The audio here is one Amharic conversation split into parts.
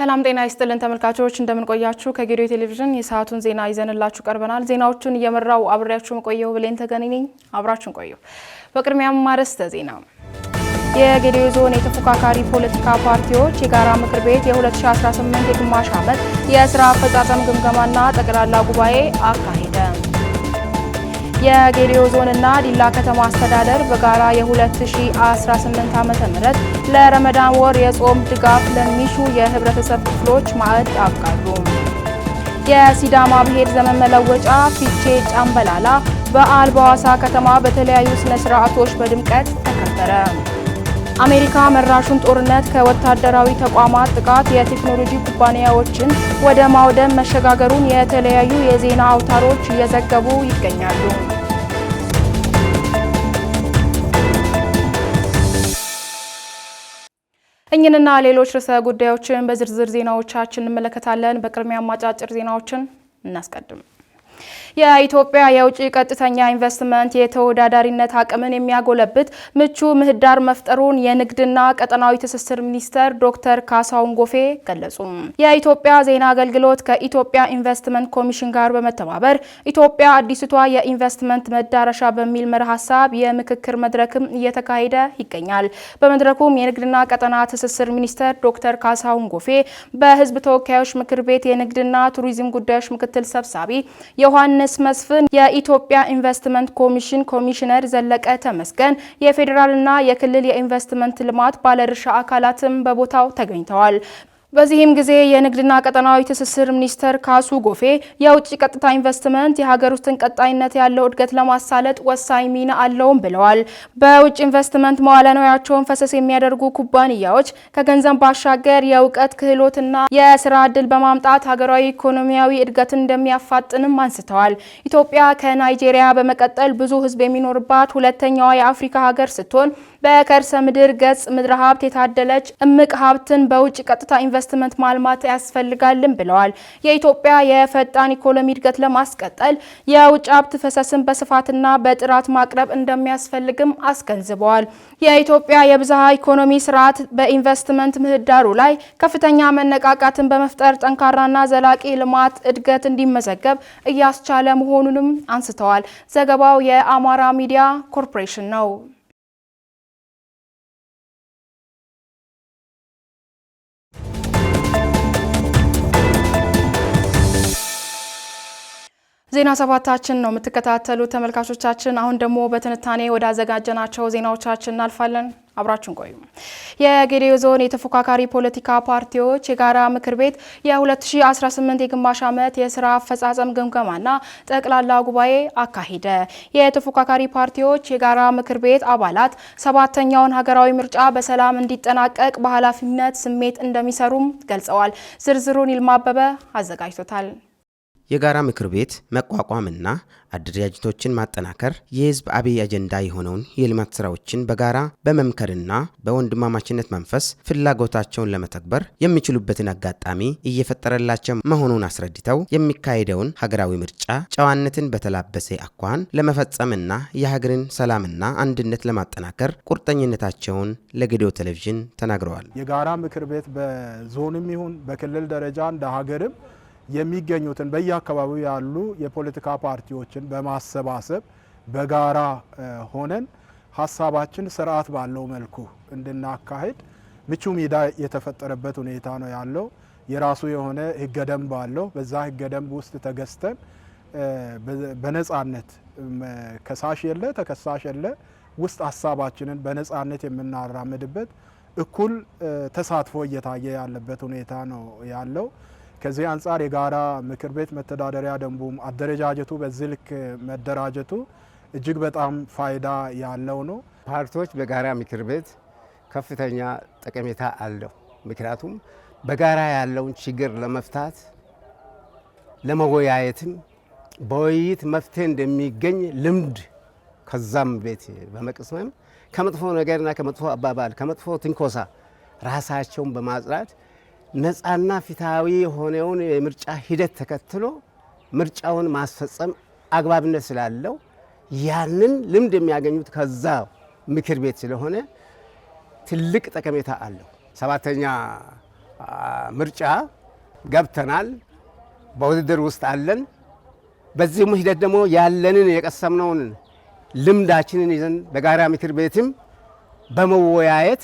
ሰላም ጤና ይስጥልን ተመልካቾች እንደምን ቆያችሁ ከጌዲዮ ቴሌቪዥን የሰዓቱን ዜና ይዘንላችሁ ቀርበናል ዜናዎቹን እየመራው አብሬያችሁ መቆየው ብሌን ተገኒ ነኝ አብራችሁን ቆዩ በቅድሚያም ማርስተ ዜና የጌዲዮ ዞን የተፎካካሪ ፖለቲካ ፓርቲዎች የጋራ ምክር ቤት የ2018 የግማሽ ዓመት የሥራ አፈጻጸም ግምገማና ጠቅላላ ጉባኤ አካሄደ የጌዲዮ ዞንና ዲላ ከተማ አስተዳደር በጋራ የ2018 ዓመተ ምህረት ለረመዳን ወር የጾም ድጋፍ ለሚሹ የህብረተሰብ ክፍሎች ማዕድ አጋሩ የሲዳማ ብሔር ዘመን መለወጫ ፊቼ ጫምበላላ በዓል በሐዋሳ ከተማ በተለያዩ ስነ ስርዓቶች በድምቀት ተከበረ አሜሪካ መራሹን ጦርነት ከወታደራዊ ተቋማት ጥቃት የቴክኖሎጂ ኩባንያዎችን ወደ ማውደም መሸጋገሩን የተለያዩ የዜና አውታሮች እየዘገቡ ይገኛሉ እኛንና ሌሎች ርዕሰ ጉዳዮችን በዝርዝር ዜናዎቻችን እንመለከታለን በቅድሚያ አጫጭር ዜናዎችን እናስቀድም የኢትዮጵያ የውጭ ቀጥተኛ ኢንቨስትመንት የተወዳዳሪነት አቅምን የሚያጎለብት ምቹ ምህዳር መፍጠሩን የንግድና ቀጠናዊ ትስስር ሚኒስተር ዶክተር ካሳሁን ጎፌ ገለጹ። የኢትዮጵያ ዜና አገልግሎት ከኢትዮጵያ ኢንቨስትመንት ኮሚሽን ጋር በመተባበር ኢትዮጵያ አዲስቷ የኢንቨስትመንት መዳረሻ በሚል መርህ ሐሳብ የምክክር መድረክም እየተካሄደ ይገኛል። በመድረኩም የንግድና ቀጠና ትስስር ሚኒስተር ዶክተር ካሳሁን ጎፌ በህዝብ ተወካዮች ምክር ቤት የንግድና ቱሪዝም ጉዳዮች ምክትል ሰብሳቢ ዮሐንስ መስፍን የኢትዮጵያ ኢንቨስትመንት ኮሚሽን ኮሚሽነር ዘለቀ ተመስገን የፌደራልና የክልል የኢንቨስትመንት ልማት ባለድርሻ አካላትም በቦታው ተገኝተዋል። በዚህም ጊዜ የንግድና ቀጠናዊ ትስስር ሚኒስተር ካሱ ጎፌ የውጭ ቀጥታ ኢንቨስትመንት የሀገር ውስጥን ቀጣይነት ያለው እድገት ለማሳለጥ ወሳኝ ሚና አለውም ብለዋል። በውጭ ኢንቨስትመንት መዋለ ንዋያቸውን ፈሰስ የሚያደርጉ ኩባንያዎች ከገንዘብ ባሻገር የእውቀት ክህሎትና የስራ ዕድል በማምጣት ሀገራዊ ኢኮኖሚያዊ እድገትን እንደሚያፋጥንም አንስተዋል። ኢትዮጵያ ከናይጄሪያ በመቀጠል ብዙ ህዝብ የሚኖርባት ሁለተኛዋ የአፍሪካ ሀገር ስትሆን በከርሰ ምድር ገጽ ምድረ ሀብት የታደለች እምቅ ሀብትን በውጭ ቀጥታ ኢንቨስትመንት ማልማት ያስፈልጋልም ብለዋል። የኢትዮጵያ የፈጣን ኢኮኖሚ እድገት ለማስቀጠል የውጭ ሀብት ፈሰስን በስፋትና በጥራት ማቅረብ እንደሚያስፈልግም አስገንዝበዋል። የኢትዮጵያ የብዝሃ ኢኮኖሚ ስርዓት በኢንቨስትመንት ምህዳሩ ላይ ከፍተኛ መነቃቃትን በመፍጠር ጠንካራና ዘላቂ ልማት እድገት እንዲመዘገብ እያስቻለ መሆኑንም አንስተዋል። ዘገባው የአማራ ሚዲያ ኮርፖሬሽን ነው። ዜና ሰባታችን ነው የምትከታተሉ ተመልካቾቻችን አሁን ደግሞ በትንታኔ ወደ አዘጋጀናቸው ዜናዎቻችን እናልፋለን አብራችሁን ቆዩ የጌዲዮ ዞን የተፎካካሪ ፖለቲካ ፓርቲዎች የጋራ ምክር ቤት የ2018 የግማሽ ዓመት የሥራ አፈጻጸም ግምገማና ጠቅላላ ጉባኤ አካሄደ የተፎካካሪ ፓርቲዎች የጋራ ምክር ቤት አባላት ሰባተኛውን ሀገራዊ ምርጫ በሰላም እንዲጠናቀቅ በኃላፊነት ስሜት እንደሚሰሩም ገልጸዋል ዝርዝሩን ይልማበበ አዘጋጅቶታል የጋራ ምክር ቤት መቋቋምና አደረጃጀቶችን ማጠናከር የህዝብ አብይ አጀንዳ የሆነውን የልማት ስራዎችን በጋራ በመምከርና በወንድማማችነት መንፈስ ፍላጎታቸውን ለመተግበር የሚችሉበትን አጋጣሚ እየፈጠረላቸው መሆኑን አስረድተው የሚካሄደውን ሀገራዊ ምርጫ ጨዋነትን በተላበሰ አኳኋን ለመፈጸምና የሀገርን ሰላምና አንድነት ለማጠናከር ቁርጠኝነታቸውን ለጌዲዮ ቴሌቪዥን ተናግረዋል። የጋራ ምክር ቤት በዞንም ይሁን በክልል ደረጃ እንደ ሀገርም የሚገኙትን በየአካባቢው ያሉ የፖለቲካ ፓርቲዎችን በማሰባሰብ በጋራ ሆነን ሐሳባችን ስርዓት ባለው መልኩ እንድናካሄድ ምቹ ሜዳ የተፈጠረበት ሁኔታ ነው ያለው። የራሱ የሆነ ህገ ደንብ አለው። በዛ ህገ ደንብ ውስጥ ተገዝተን በነጻነት ከሳሽ የለ ተከሳሽ የለ ውስጥ ሐሳባችንን በነጻነት የምናራምድበት እኩል ተሳትፎ እየታየ ያለበት ሁኔታ ነው ያለው። ከዚህ አንፃር የጋራ ምክር ቤት መተዳደሪያ ደንቡም አደረጃጀቱ በዚህ ልክ መደራጀቱ እጅግ በጣም ፋይዳ ያለው ነው። ፓርቲዎች በጋራ ምክር ቤት ከፍተኛ ጠቀሜታ አለው። ምክንያቱም በጋራ ያለውን ችግር ለመፍታት ለመወያየትም በውይይት መፍትሄ እንደሚገኝ ልምድ ከዛም ቤት በመቅሰም ከመጥፎ ነገርና ከመጥፎ አባባል ከመጥፎ ትንኮሳ ራሳቸውን በማጽዳት ነፃና ፍትሃዊ የሆነውን የምርጫ ሂደት ተከትሎ ምርጫውን ማስፈጸም አግባብነት ስላለው ያንን ልምድ የሚያገኙት ከዛ ምክር ቤት ስለሆነ ትልቅ ጠቀሜታ አለው። ሰባተኛ ምርጫ ገብተናል። በውድድር ውስጥ አለን። በዚህ ሂደት ደግሞ ያለንን የቀሰምነውን ልምዳችንን ይዘን በጋራ ምክር ቤትም በመወያየት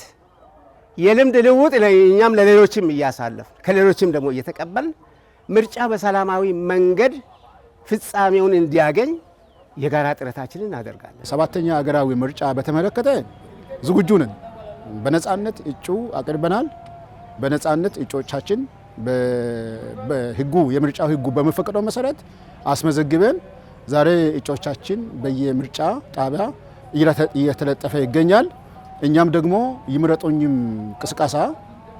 የልምድ ልውውጥ እኛም ለሌሎችም እያሳለፍ ከሌሎችም ደግሞ እየተቀበል ምርጫ በሰላማዊ መንገድ ፍጻሜውን እንዲያገኝ የጋራ ጥረታችንን እናደርጋለን። 7ኛ ሀገራዊ ምርጫ በተመለከተ ዝግጁ ነን። በነጻነት እጩ አቅርበናል። በነጻነት እጩዎቻችን በህጉ የምርጫው ህጉ በመፈቀደው መሰረት አስመዘግበን ዛሬ እጩዎቻችን በየምርጫ ጣቢያ እየተለጠፈ ይገኛል። እኛም ደግሞ ይምረጡኝም ቅስቀሳ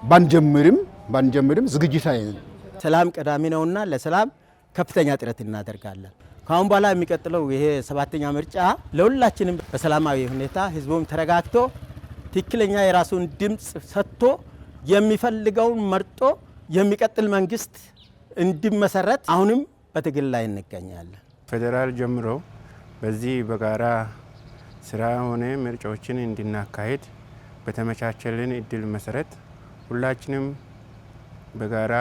ባንጀምርም ዝግጅት ላይ ነን። ሰላም ቀዳሚ ነውና ለሰላም ከፍተኛ ጥረት እናደርጋለን። ካሁን በኋላ የሚቀጥለው ይሄ 7ኛ ምርጫ ለሁላችንም በሰላማዊ ሁኔታ ህዝቡም ተረጋግቶ ትክክለኛ የራሱን ድምጽ ሰጥቶ የሚፈልገውን መርጦ የሚቀጥል መንግስት እንዲመሰረት አሁንም በትግል ላይ እንገኛለን። ፌዴራል ጀምሮ በዚህ በጋራ ስራ ሆነ ምርጫዎችን እንድናካሄድ በተመቻቸልን እድል መሰረት ሁላችንም በጋራ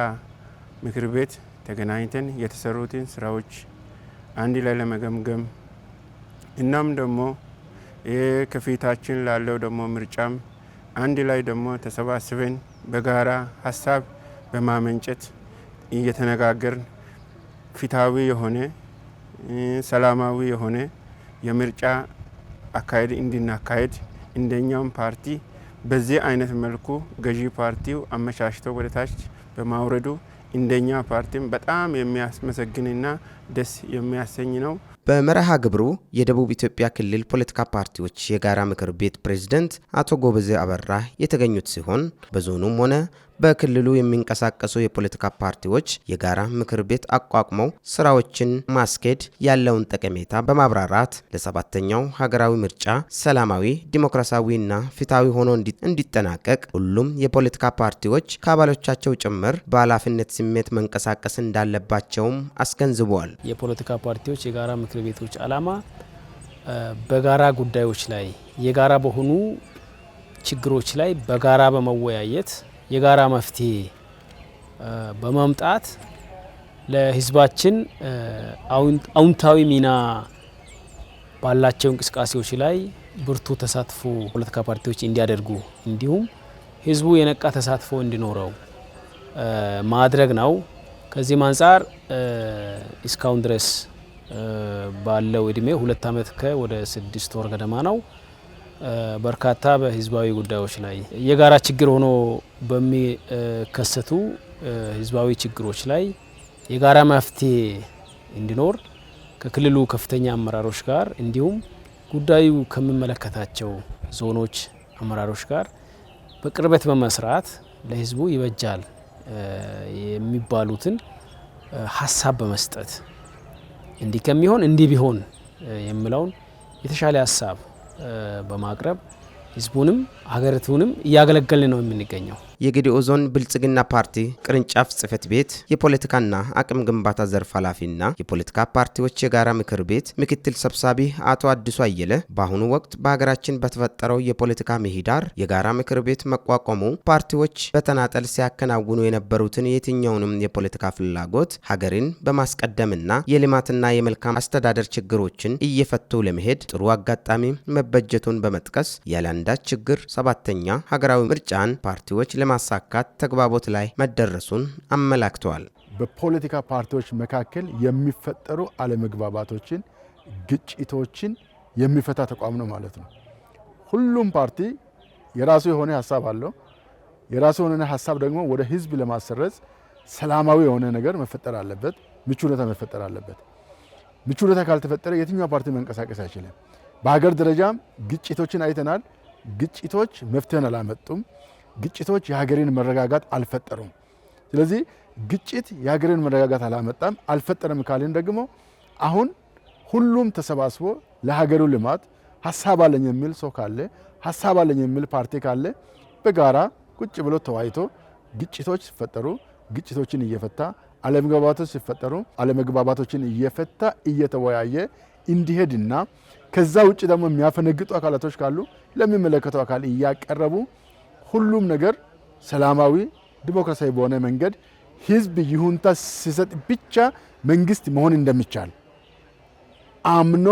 ምክር ቤት ተገናኝተን የተሰሩትን ስራዎች አንድ ላይ ለመገምገም እናም ደግሞ ከፊታችን ላለው ደግሞ ምርጫም አንድ ላይ ደግሞ ተሰባስበን በጋራ ሀሳብ በማመንጨት እየተነጋገርን ፍትሃዊ የሆነ ሰላማዊ የሆነ የምርጫ አካሄድ እንድናካሄድ እንደኛም ፓርቲ በዚህ አይነት መልኩ ገዢ ፓርቲው አመቻችቶ ወደ ታች በማውረዱ እንደኛ ፓርቲም በጣም የሚያስመሰግንና ደስ የሚያሰኝ ነው። በመርሃ ግብሩ የደቡብ ኢትዮጵያ ክልል ፖለቲካ ፓርቲዎች የጋራ ምክር ቤት ፕሬዝዳንት አቶ ጎበዜ አበራ የተገኙት ሲሆን በዞኑም ሆነ በክልሉ የሚንቀሳቀሱ የፖለቲካ ፓርቲዎች የጋራ ምክር ቤት አቋቁመው ስራዎችን ማስኬድ ያለውን ጠቀሜታ በማብራራት ለ7ኛው ሀገራዊ ምርጫ ሰላማዊ፣ ዲሞክራሲያዊና ፍትሃዊ ሆኖ እንዲጠናቀቅ ሁሉም የፖለቲካ ፓርቲዎች ከአባሎቻቸው ጭምር በኃላፊነት ስሜት መንቀሳቀስ እንዳለባቸውም አስገንዝበዋል። የፖለቲካ ፓርቲዎች የጋራ ምክር ቤቶች ዓላማ በጋራ ጉዳዮች ላይ የጋራ በሆኑ ችግሮች ላይ በጋራ በመወያየት የጋራ መፍትሄ በማምጣት ለህዝባችን አውንታዊ ሚና ባላቸው እንቅስቃሴዎች ላይ ብርቱ ተሳትፎ ፖለቲካ ፓርቲዎች እንዲያደርጉ እንዲሁም ህዝቡ የነቃ ተሳትፎ እንዲኖረው ማድረግ ነው። ከዚህም አንጻር እስካሁን ድረስ ባለው እድሜ 2 ዓመት ወደ 6 ወር ገደማ ነው። በርካታ በህዝባዊ ጉዳዮች ላይ የጋራ ችግር ሆኖ በሚከሰቱ ህዝባዊ ችግሮች ላይ የጋራ መፍትሄ እንዲኖር ከክልሉ ከፍተኛ አመራሮች ጋር እንዲሁም ጉዳዩ ከሚመለከታቸው ዞኖች አመራሮች ጋር በቅርበት በመስራት ለህዝቡ ይበጃል የሚባሉትን ሀሳብ በመስጠት እንዲህ ከሚሆን እንዲህ ቢሆን የሚለውን የተሻለ ሀሳብ በማቅረብ ህዝቡንም ሀገሪቱንም እያገለገልን ነው የምንገኘው። የጌዲኦ ዞን ብልጽግና ፓርቲ ቅርንጫፍ ጽህፈት ቤት የፖለቲካና አቅም ግንባታ ዘርፍ ኃላፊና የፖለቲካ ፓርቲዎች የጋራ ምክር ቤት ምክትል ሰብሳቢ አቶ አዲሱ አየለ በአሁኑ ወቅት በሀገራችን በተፈጠረው የፖለቲካ ምህዳር የጋራ ምክር ቤት መቋቋሙ ፓርቲዎች በተናጠል ሲያከናውኑ የነበሩትን የትኛውንም የፖለቲካ ፍላጎት ሀገርን በማስቀደምና የልማትና የመልካም አስተዳደር ችግሮችን እየፈቱ ለመሄድ ጥሩ አጋጣሚ መበጀቱን በመጥቀስ ያለአንዳች ችግር 7ኛ ሀገራዊ ምርጫን ፓርቲዎች ማሳካት ተግባቦት ላይ መደረሱን አመላክተዋል። በፖለቲካ ፓርቲዎች መካከል የሚፈጠሩ አለመግባባቶችን፣ ግጭቶችን የሚፈታ ተቋም ነው ማለት ነው። ሁሉም ፓርቲ የራሱ የሆነ ሀሳብ አለው። የራሱ የሆነ ሀሳብ ደግሞ ወደ ህዝብ ለማሰረጽ ሰላማዊ የሆነ ነገር መፈጠር አለበት። ምቹ ሁኔታ መፈጠር አለበት። ምቹ ሁኔታ ካልተፈጠረ የትኛው ፓርቲ መንቀሳቀስ አይችልም። በሀገር ደረጃም ግጭቶችን አይተናል። ግጭቶች መፍትሄን አላመጡም። ግጭቶች የሀገርን መረጋጋት አልፈጠሩም። ስለዚህ ግጭት የሀገርን መረጋጋት አላመጣም አልፈጠረም ካልን ደግሞ አሁን ሁሉም ተሰባስቦ ለሀገሩ ልማት ሀሳብ አለኝ የሚል ሰው ካለ ሀሳብ አለኝ የሚል ፓርቲ ካለ በጋራ ቁጭ ብሎ ተወያይቶ ግጭቶች ሲፈጠሩ ግጭቶችን እየፈታ አለመግባባቶች ሲፈጠሩ አለመግባባቶችን እየፈታ እየተወያየ እንዲሄድና ከዛ ውጭ ደግሞ የሚያፈነግጡ አካላቶች ካሉ ለሚመለከተው አካል እያቀረቡ ሁሉም ነገር ሰላማዊ ዲሞክራሲያዊ በሆነ መንገድ ህዝብ ይሁንታ ሲሰጥ ብቻ መንግስት መሆን እንደሚቻል አምኖ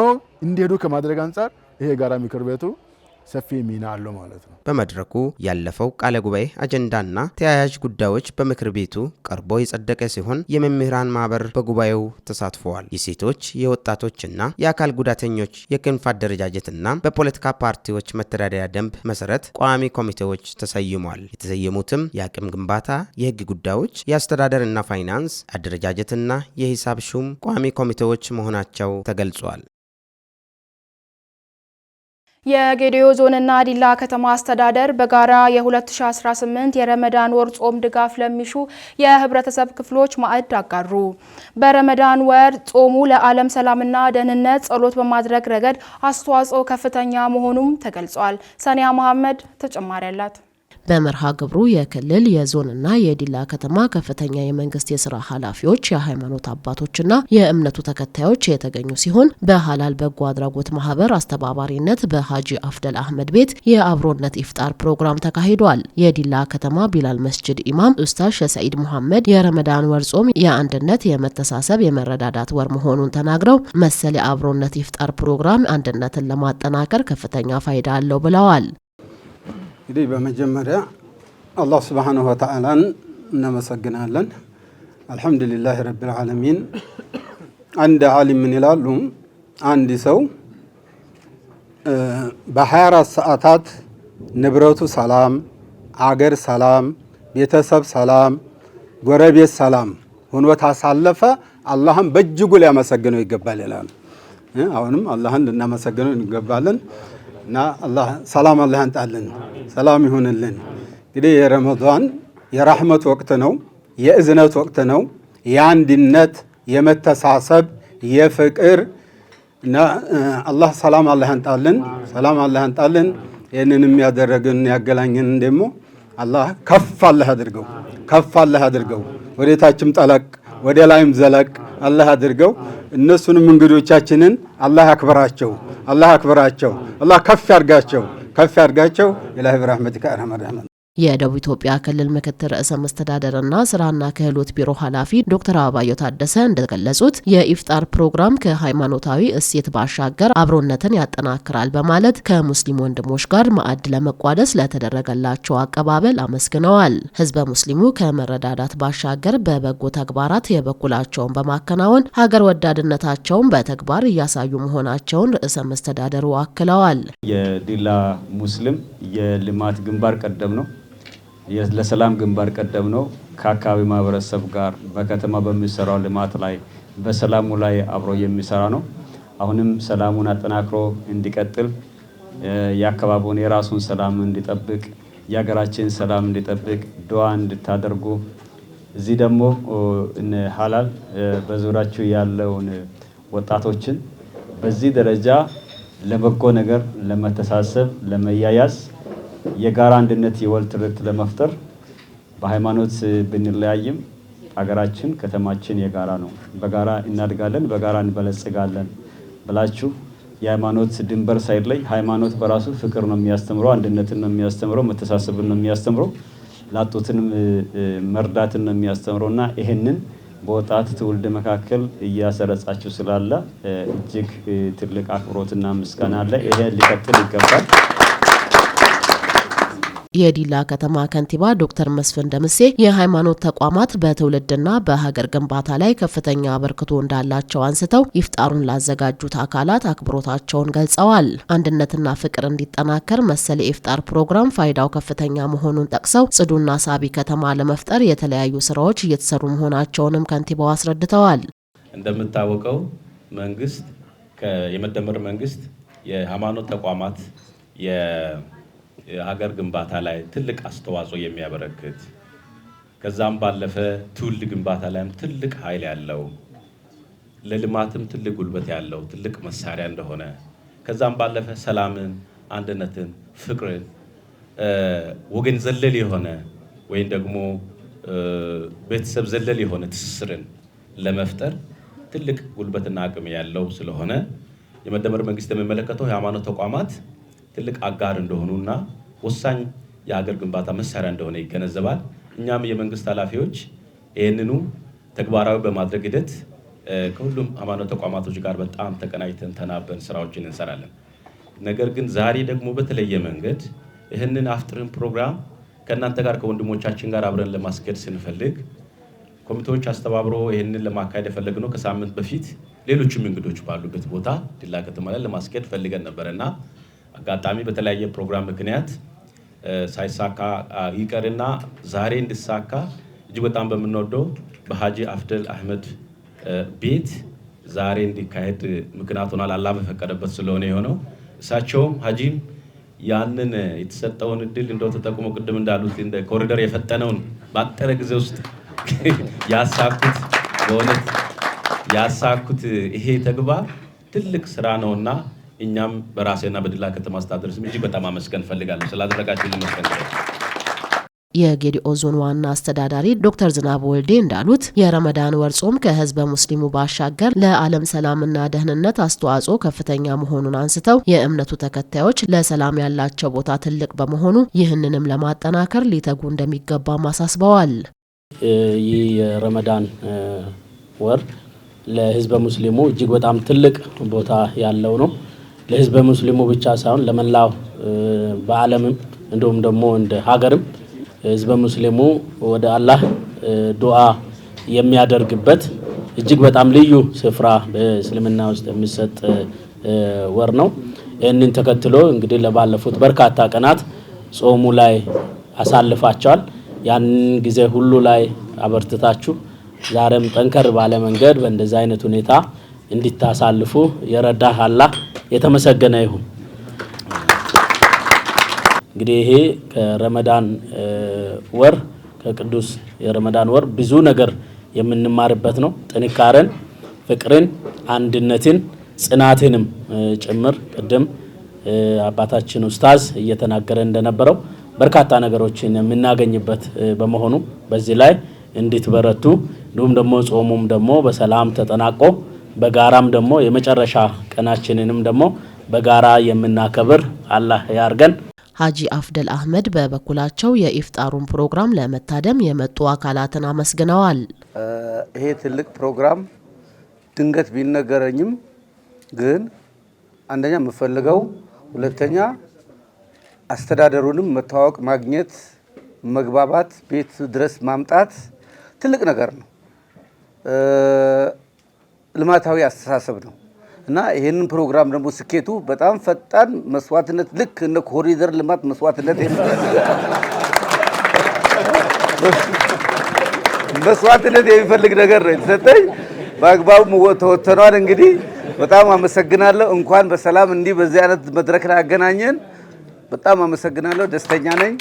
እንዲሄዱ ከማድረግ አንጻር ይሄ የጋራ ምክር ቤቱ ሰፊ ሚና አለው ማለት ነው። በመድረኩ ያለፈው ቃለ ጉባኤ አጀንዳና ተያያዥ ጉዳዮች በምክር ቤቱ ቀርቦ የጸደቀ ሲሆን የመምህራን ማህበር በጉባኤው ተሳትፈዋል። የሴቶች የወጣቶችና የአካል ጉዳተኞች የክንፍ አደረጃጀትና በፖለቲካ ፓርቲዎች መተዳደሪያ ደንብ መሰረት ቋሚ ኮሚቴዎች ተሰይሟል። የተሰየሙትም የአቅም ግንባታ፣ የህግ ጉዳዮች፣ የአስተዳደርና ፋይናንስ፣ አደረጃጀትና የሂሳብ ሹም ቋሚ ኮሚቴዎች መሆናቸው ተገልጿል። የጌዲዮ ዞንና ዲላ ከተማ አስተዳደር በጋራ የ2018 የረመዳን ወር ጾም ድጋፍ ለሚሹ የህብረተሰብ ክፍሎች ማዕድ አጋሩ። በረመዳን ወር ጾሙ ለዓለም ሰላምና ደህንነት ጸሎት በማድረግ ረገድ አስተዋጽኦ ከፍተኛ መሆኑም ተገልጿል። ሰኒያ መሐመድ ተጨማሪ አላት። በመርሃ ግብሩ የክልል የዞንና የዲላ ከተማ ከፍተኛ የመንግስት የስራ ኃላፊዎች፣ የሃይማኖት አባቶችና የእምነቱ ተከታዮች የተገኙ ሲሆን በሐላል በጎ አድራጎት ማህበር አስተባባሪነት በሃጂ አፍደል አህመድ ቤት የአብሮነት ኢፍጣር ፕሮግራም ተካሂዷል። የዲላ ከተማ ቢላል መስጂድ ኢማም ኡስታዝ ሰዒድ መሐመድ የረመዳን ወር ጾም የአንድነት፣ የመተሳሰብ፣ የመረዳዳት ወር መሆኑን ተናግረው መሰል የአብሮነት ኢፍጣር ፕሮግራም አንድነትን ለማጠናከር ከፍተኛ ፋይዳ አለው ብለዋል። እንግዲህ በመጀመሪያ አላህ Subhanahu Wa Ta'ala እናመሰግናለን። አልহামዱሊላህ ረብል ዓለሚን። አንድ ዓሊም ምን ይላሉ? አንድ ሰው በ24 ሰዓታት ንብረቱ ሰላም፣ አገር ሰላም፣ ቤተሰብ ሰላም፣ ጎረቤት ሰላም ሆኖ ታሳለፈ አላህን በእጅጉ ሊያመሰግነው ይገባል ይላሉ። አሁንም አላህን ልናመሰግነው ይገባልን እና አላህ ሰላም አላህ ያንጣልን፣ ሰላም ይሁንልን። እንግዲህ የረመዳን የራህመት ወቅት ነው፣ የእዝነት ወቅት ነው፣ የአንድነት፣ የመተሳሰብ፣ የፍቅር እና አላህ ሰላም አላህ ያንጣልን፣ ሰላም አላህ ያንጣልን። ይህንንም ያደረግን ያገናኘን ደግሞ አላህ ከፍ አላህ ያድርገው፣ ከፍ አላህ ያድርገው። ወደታችም ጠለቅ ወደ ላይም ዘለቅ አላህ ያድርገው። እነሱንም እንግዶቻችንን አላህ ያክብራቸው፣ አላህ ያክብራቸው፣ አላህ ከፍ ያርጋቸው፣ ከፍ ያርጋቸው። ኢላሂ በረህመቲከ አርሐመር ረሒም። የደቡብ ኢትዮጵያ ክልል ምክትል ርዕሰ መስተዳደርና ስራና ክህሎት ቢሮ ኃላፊ ዶክተር አበባዮ ታደሰ እንደገለጹት የኢፍጣር ፕሮግራም ከሃይማኖታዊ እሴት ባሻገር አብሮነትን ያጠናክራል በማለት ከሙስሊም ወንድሞች ጋር ማዕድ ለመቋደስ ለተደረገላቸው አቀባበል አመስግነዋል። ህዝበ ሙስሊሙ ከመረዳዳት ባሻገር በበጎ ተግባራት የበኩላቸውን በማከናወን ሀገር ወዳድነታቸውን በተግባር እያሳዩ መሆናቸውን ርዕሰ መስተዳደሩ አክለዋል። የዲላ ሙስሊም የልማት ግንባር ቀደም ነው። ለሰላም ግንባር ቀደም ነው። ከአካባቢ ማህበረሰብ ጋር በከተማ በሚሰራው ልማት ላይ በሰላሙ ላይ አብሮ የሚሰራ ነው። አሁንም ሰላሙን አጠናክሮ እንዲቀጥል የአካባቢውን የራሱን ሰላም እንዲጠብቅ የሀገራችን ሰላም እንዲጠብቅ ዱዓ እንድታደርጉ እዚህ ደግሞ እነ ሐላል በዙሪያችሁ ያለውን ወጣቶችን በዚህ ደረጃ ለበጎ ነገር፣ ለመተሳሰብ፣ ለመያያዝ የጋራ አንድነት የወል ትርክት ለመፍጠር በሃይማኖት ብንለያይም ሀገራችን ከተማችን የጋራ ነው። በጋራ እናድጋለን፣ በጋራ እንበለጽጋለን ብላችሁ የሃይማኖት ድንበር ሳይለይ ሃይማኖት በራሱ ፍቅር ነው የሚያስተምረው፣ አንድነትን ነው የሚያስተምረው፣ መተሳሰብን ነው የሚያስተምረው፣ ላጡትንም መርዳትን ነው የሚያስተምረውና ይሄንን በወጣት ትውልድ መካከል እያሰረጻችሁ ስላለ እጅግ ትልቅ አክብሮትና ምስጋና አለ። ይሄ ሊቀጥል ይገባል። የዲላ ከተማ ከንቲባ ዶክተር መስፍን ደምሴ የሃይማኖት ተቋማት በትውልድና በሀገር ግንባታ ላይ ከፍተኛ አበርክቶ እንዳላቸው አንስተው ኢፍጣሩን ላዘጋጁት አካላት አክብሮታቸውን ገልጸዋል። አንድነትና ፍቅር እንዲጠናከር መሰል የኢፍጣር ፕሮግራም ፋይዳው ከፍተኛ መሆኑን ጠቅሰው ጽዱና ሳቢ ከተማ ለመፍጠር የተለያዩ ስራዎች እየተሰሩ መሆናቸውንም ከንቲባው አስረድተዋል። እንደምታወቀው መንግስት የመደመር መንግስት የሃይማኖት ተቋማት የሀገር ግንባታ ላይ ትልቅ አስተዋጽኦ የሚያበረክት ከዛም ባለፈ ትውልድ ግንባታ ላይም ትልቅ ኃይል ያለው ለልማትም ትልቅ ጉልበት ያለው ትልቅ መሳሪያ እንደሆነ ከዛም ባለፈ ሰላምን፣ አንድነትን፣ ፍቅርን ወገን ዘለል የሆነ ወይም ደግሞ ቤተሰብ ዘለል የሆነ ትስስርን ለመፍጠር ትልቅ ጉልበትና አቅም ያለው ስለሆነ የመደመር መንግስት የሚመለከተው የሃይማኖት ተቋማት ትልቅ አጋር እንደሆኑና ወሳኝ የሀገር ግንባታ መሳሪያ እንደሆነ ይገነዘባል። እኛም የመንግስት ኃላፊዎች ይህንኑ ተግባራዊ በማድረግ ሂደት ከሁሉም ሃይማኖት ተቋማቶች ጋር በጣም ተቀናጅተን ተናበን ስራዎችን እንሰራለን። ነገር ግን ዛሬ ደግሞ በተለየ መንገድ ይህንን አፍጥርን ፕሮግራም ከእናንተ ጋር ከወንድሞቻችን ጋር አብረን ለማስኬድ ስንፈልግ ኮሚቴዎች አስተባብሮ ይህንን ለማካሄድ የፈለግነው ከሳምንት በፊት ሌሎችም እንግዶች ባሉበት ቦታ ዲላ ከተማ ላይ ለማስኬድ ፈልገን ነበርና አጋጣሚ በተለያየ ፕሮግራም ምክንያት ሳይሳካ ይቀርና ዛሬ እንዲሳካ እጅግ በጣም በምንወደው በሃጂ አፍደል አህመድ ቤት ዛሬ እንዲካሄድ ምክንያት ሆኗል። አላህ በፈቀደበት ስለሆነ የሆነው እሳቸውም ሀጂም ያንን የተሰጠውን እድል እንደው ተጠቅሞ ቅድም እንዳሉት እንደ ኮሪደር የፈጠነውን ባጠረ ጊዜ ውስጥ ያሳኩት በእውነት ያሳኩት ይሄ ተግባር ትልቅ ስራ ነውና እኛም በራሴና በዲላ ከተማ አስተዳደር ስም እጅግ በጣም አመስገን ፈልጋለሁ ስላደረጋችሁልኝ መስገን። የጌዲኦ ዞን ዋና አስተዳዳሪ ዶክተር ዝናብ ወልዴ እንዳሉት የረመዳን ወር ጾም ከህዝበ ሙስሊሙ ባሻገር ለዓለም ሰላምና ደህንነት አስተዋጽኦ ከፍተኛ መሆኑን አንስተው የእምነቱ ተከታዮች ለሰላም ያላቸው ቦታ ትልቅ በመሆኑ ይህንንም ለማጠናከር ሊተጉ እንደሚገባ አሳስበዋል። ይህ የረመዳን ወር ለህዝበ ሙስሊሙ እጅግ በጣም ትልቅ ቦታ ያለው ነው። ለህዝበ ሙስሊሙ ብቻ ሳይሆን ለመላው በዓለምም እንዲሁም ደግሞ እንደ ሀገርም ህዝበ ሙስሊሙ ወደ አላህ ዱዓ የሚያደርግበት እጅግ በጣም ልዩ ስፍራ በእስልምና ውስጥ የሚሰጥ ወር ነው። ይህንን ተከትሎ እንግዲህ ለባለፉት በርካታ ቀናት ጾሙ ላይ አሳልፋቸዋል። ያንን ጊዜ ሁሉ ላይ አበርትታችሁ ዛሬም ጠንከር ባለ መንገድ በእንደዚህ አይነት ሁኔታ እንድታሳልፉ የረዳህ አላህ የተመሰገነ ይሁን። እንግዲህ ይሄ ከረመዳን ወር ከቅዱስ የረመዳን ወር ብዙ ነገር የምንማርበት ነው። ጥንካሬን፣ ፍቅርን፣ አንድነትን፣ ጽናትንም ጭምር ቅድም አባታችን ኡስታዝ እየተናገረ እንደነበረው በርካታ ነገሮችን የምናገኝበት በመሆኑ በዚህ ላይ እንድትበረቱ እንዲሁም ደግሞ ጾሙም ደግሞ በሰላም ተጠናቆ በጋራም ደግሞ የመጨረሻ ቀናችንንም ደግሞ በጋራ የምናከብር አላህ ያርገን። ሀጂ አፍደል አህመድ በበኩላቸው የኢፍጣሩን ፕሮግራም ለመታደም የመጡ አካላትን አመስግነዋል። ይሄ ትልቅ ፕሮግራም ድንገት ቢነገረኝም ግን አንደኛ የምፈልገው፣ ሁለተኛ አስተዳደሩንም መታወቅ ማግኘት፣ መግባባት፣ ቤት ድረስ ማምጣት ትልቅ ነገር ነው። ልማታዊ አስተሳሰብ ነው እና ይሄንን ፕሮግራም ደግሞ ስኬቱ በጣም ፈጣን መስዋዕትነት ልክ እንደ ኮሪደር ልማት መስዋዕትነት የሚፈልግ ነገር ነው የተሰጠኝ። በአግባቡ ተወተኗል። እንግዲህ በጣም አመሰግናለሁ። እንኳን በሰላም እንዲህ በዚህ አይነት መድረክ ላይ አገናኘን። በጣም አመሰግናለሁ። ደስተኛ ነኝ።